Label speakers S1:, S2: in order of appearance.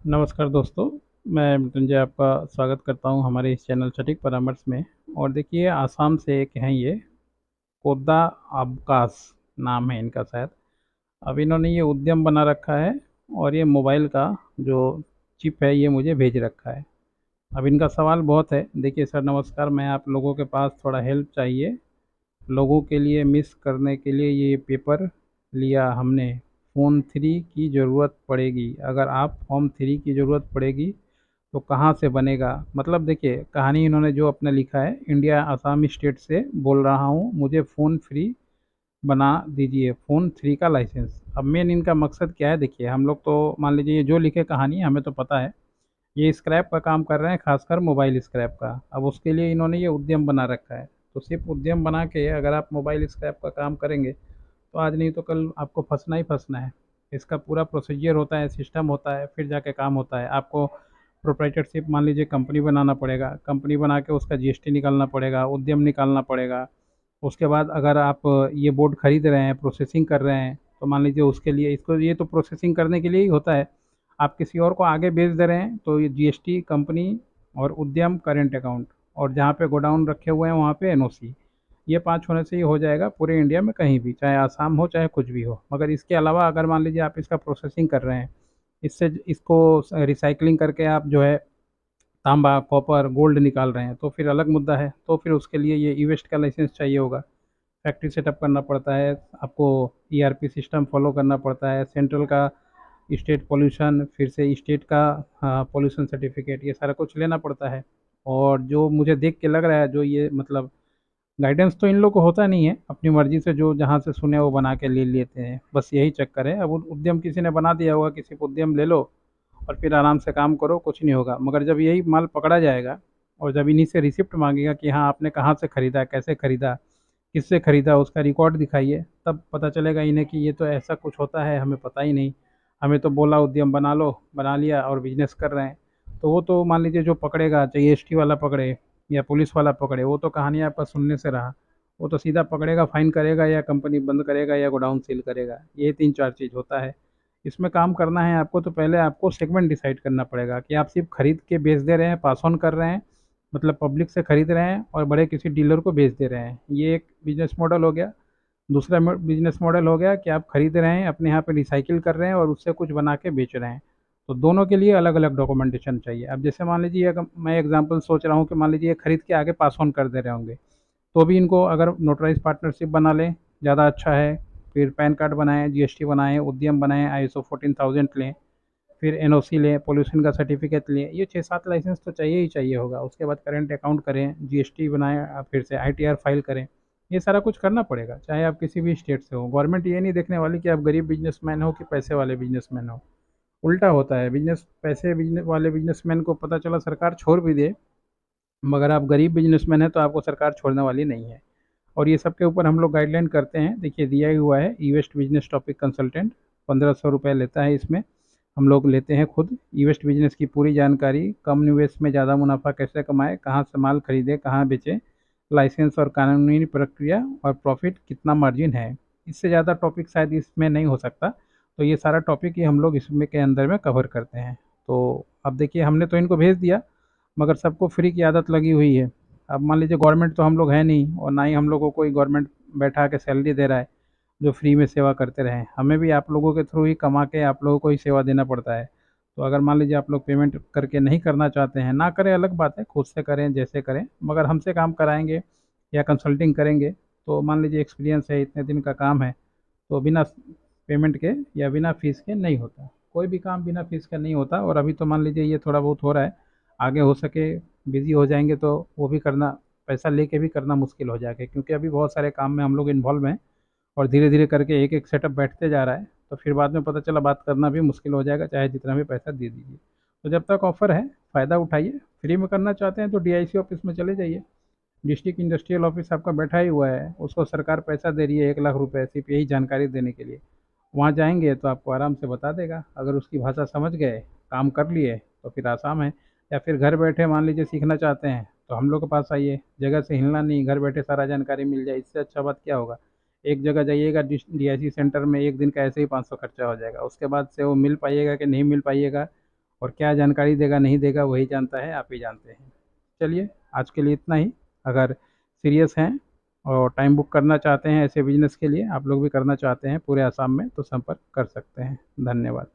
S1: नमस्कार दोस्तों। मैं मृत्युंजय आपका स्वागत करता हूं हमारे इस चैनल सटीक परामर्श में। और देखिए, आसाम से एक हैं ये कोदा अब्बास नाम है इनका शायद। अब इन्होंने ये उद्यम बना रखा है और ये मोबाइल का जो चिप है ये मुझे भेज रखा है। अब इनका सवाल बहुत है। देखिए सर, नमस्कार। मैं आप लोगों के पास थोड़ा हेल्प चाहिए। लोगों के लिए मिस करने के लिए ये पेपर लिया हमने। फ़ोन थ्री की ज़रूरत पड़ेगी। अगर आप फॉर्म थ्री की ज़रूरत पड़ेगी तो कहाँ से बनेगा। मतलब देखिए, कहानी इन्होंने जो अपने लिखा है, इंडिया आसाम स्टेट से बोल रहा हूँ, मुझे फ़ोन फ्री बना दीजिए, फ़ोन थ्री का लाइसेंस। अब मेन इनका मकसद क्या है? देखिए, हम लोग तो मान लीजिए ये जो लिखे कहानी हमें तो पता है, ये स्क्रैप का काम कर रहे हैं, खासकर मोबाइल स्क्रैप का। अब उसके लिए इन्होंने ये उद्यम बना रखा है। तो सिर्फ उद्यम बना के अगर आप मोबाइल स्क्रैप का काम करेंगे तो आज नहीं तो कल आपको फंसना ही फंसना है। इसका पूरा प्रोसीजर होता है, सिस्टम होता है, फिर जाके काम होता है। आपको प्रोप्राइटरशिप मान लीजिए कंपनी बनाना पड़ेगा, कंपनी बना के उसका जीएसटी निकालना पड़ेगा, उद्यम निकालना पड़ेगा। उसके बाद अगर आप ये बोर्ड खरीद रहे हैं, प्रोसेसिंग कर रहे हैं, तो मान लीजिए उसके लिए इसको, ये तो प्रोसेसिंग करने के लिए ही होता है। आप किसी और को आगे बेच दे रहे हैं तो ये जीएसटी, कंपनी और उद्यम करेंट अकाउंट, और जहाँ पे गोडाउन रखे हुए हैं वहाँ पे एनओसी। ये 5 होने से ही हो जाएगा पूरे इंडिया में कहीं भी, चाहे आसाम हो चाहे कुछ भी हो। मगर इसके अलावा अगर मान लीजिए आप इसका प्रोसेसिंग कर रहे हैं, इससे इसको रिसाइकलिंग करके आप जो है तांबा, कॉपर, गोल्ड निकाल रहे हैं, तो फिर अलग मुद्दा है। तो फिर उसके लिए ये ई वेस्ट का लाइसेंस चाहिए होगा। फैक्ट्री सेटअप करना पड़ता है आपको, ईआरपी सिस्टम फॉलो करना पड़ता है, सेंट्रल का स्टेट पोल्यूशन, फिर से स्टेट का पोल्यूशन सर्टिफिकेट, ये सारा कुछ लेना पड़ता है। और जो मुझे देख के लग रहा है, जो ये मतलब गाइडेंस तो इन लोग को होता नहीं है, अपनी मर्जी से जो जहाँ से सुने वो बना के ले लेते हैं, बस यही चक्कर है। अब उद्यम किसी ने बना दिया होगा, किसी को उद्यम ले लो और फिर आराम से काम करो, कुछ नहीं होगा। मगर जब यही माल पकड़ा जाएगा और जब इन्हीं से रिसिप्ट मांगेगा कि हाँ आपने कहाँ से खरीदा, कैसे खरीदा, किससे खरीदा, उसका रिकॉर्ड दिखाइए, तब पता चलेगा इन्हें कि ये तो ऐसा कुछ होता है, हमें पता ही नहीं। हमें तो बोला उद्यम बना लो, बना लिया और बिजनेस कर रहे हैं। तो वो तो मान लीजिए जो पकड़ेगा, चाहे एसटी वाला पकड़े या पुलिस वाला पकड़े, वो तो कहानी आपका सुनने से रहा। वो तो सीधा पकड़ेगा, फाइन करेगा, या कंपनी बंद करेगा, या गोडाउन सील करेगा। ये 3-4 चीज़ होता है। इसमें काम करना है आपको तो पहले आपको सेगमेंट डिसाइड करना पड़ेगा कि आप सिर्फ खरीद के बेच दे रहे हैं, पास ऑन कर रहे हैं, मतलब पब्लिक से खरीद रहे हैं और बड़े किसी डीलर को बेच दे रहे हैं। ये एक बिजनेस मॉडल हो गया। दूसरा बिजनेस मॉडल हो गया कि आप खरीद रहे हैं, अपने यहाँ पे रिसाइकिल कर रहे हैं और उससे कुछ बना के बेच रहे हैं। तो दोनों के लिए अलग अलग डॉक्यूमेंटेशन चाहिए। अब जैसे मान लीजिए, मैं एग्जांपल सोच रहा हूँ कि मान लीजिए खरीद के आगे पास ऑन कर दे रहे होंगे, तो भी इनको अगर नोटराइज पार्टनरशिप बना लें ज़्यादा अच्छा है। फिर पैन कार्ड बनाएं, जीएसटी बनाएं, उद्यम बनाएं, आईएसओ 14000 लें, फिर एनओसी लें, पोल्यूशन का सर्टिफिकेट लें। ये 6-7 लाइसेंस तो चाहिए ही चाहिए होगा। उसके बाद करेंट अकाउंट करें, जीएसटी बनाएं, फिर से आईटीआर फाइल करें। ये सारा कुछ करना पड़ेगा, चाहे आप किसी भी स्टेट से हो। गवर्नमेंट ये नहीं देखने वाली कि आप गरीब बिजनेसमैन हो कि पैसे वाले बिजनेसमैन हो। उल्टा होता है, बिजनेस पैसे बिजनेस वाले बिजनेसमैन को पता चला सरकार छोड़ भी दे, मगर आप गरीब बिजनेसमैन हैं तो आपको सरकार छोड़ने वाली नहीं है। और ये सब के ऊपर हम लोग गाइडलाइन करते हैं। देखिए, दिया ही हुआ है, ई वेस्ट बिजनेस टॉपिक कंसल्टेंट 1500 रुपये लेता है इसमें। हम लोग लेते हैं खुद। ई वेस्ट बिजनेस की पूरी जानकारी, कम निवेश में ज़्यादा मुनाफा कैसे कमाए, कहाँ से माल खरीदे, कहाँ बेचें, लाइसेंस और कानूनी प्रक्रिया, और प्रॉफिट कितना मार्जिन है। इससे ज़्यादा टॉपिक शायद इसमें नहीं हो सकता। तो ये सारा टॉपिक ही हम लोग इसमें के अंदर में कवर करते हैं। तो अब देखिए, हमने तो इनको भेज दिया, मगर सबको फ्री की आदत लगी हुई है। अब मान लीजिए गवर्नमेंट तो हम लोग है नहीं, और ना ही हम लोगों को कोई गवर्नमेंट बैठा के सैलरी दे रहा है जो फ्री में सेवा करते रहें। हमें भी आप लोगों के थ्रू ही कमा के आप लोगों को ही सेवा देना पड़ता है। तो अगर मान लीजिए आप लोग पेमेंट करके नहीं करना चाहते हैं, ना करें, अलग बात है, खुद से करें जैसे करें, मगर हमसे काम कराएंगे या कंसल्टिंग करेंगे तो मान लीजिए एक्सपीरियंस है, इतने दिन का काम है, तो बिना पेमेंट के या बिना फीस के नहीं होता। कोई भी काम बिना फीस का नहीं होता। और अभी तो मान लीजिए ये थोड़ा बहुत हो रहा है, आगे हो सके बिज़ी हो जाएंगे तो वो भी करना, पैसा लेके भी करना मुश्किल हो जाएगा, क्योंकि अभी बहुत सारे काम में हम लोग इन्वॉल्व हैं। और धीरे धीरे करके एक एक सेटअप बैठते जा रहा है, तो फिर बाद में पता चला बात करना भी मुश्किल हो जाएगा, चाहे जितना भी पैसा दे दीजिए। तो जब तक ऑफ़र है, फ़ायदा उठाइए। फ्री में करना चाहते हैं तो डीआईसी ऑफिस में चले जाइए। डिस्ट्रिक्ट इंडस्ट्रियल ऑफिस आपका बैठा ही हुआ है, उसको सरकार पैसा दे रही है 1 लाख रुपए सिर्फ यही जानकारी देने के लिए। वहाँ जाएंगे तो आपको आराम से बता देगा। अगर उसकी भाषा समझ गए, काम कर लिए, तो फिर आसान है। या फिर घर बैठे मान लीजिए सीखना चाहते हैं तो हम लोग के पास आइए। जगह से हिलना नहीं, घर बैठे सारा जानकारी मिल जाए, इससे अच्छा बात क्या होगा। एक जगह जाइएगा डीआईसी सेंटर में, एक दिन का ऐसे ही 500 खर्चा हो जाएगा। उसके बाद से वो मिल पाइएगा कि नहीं मिल पाइएगा, और क्या जानकारी देगा नहीं देगा वही जानता है, आप ही जानते हैं। चलिए, आज के लिए इतना ही। अगर सीरियस हैं और टाइम बुक करना चाहते हैं ऐसे बिजनेस के लिए, आप लोग भी करना चाहते हैं पूरे आसाम में, तो संपर्क कर सकते हैं। धन्यवाद।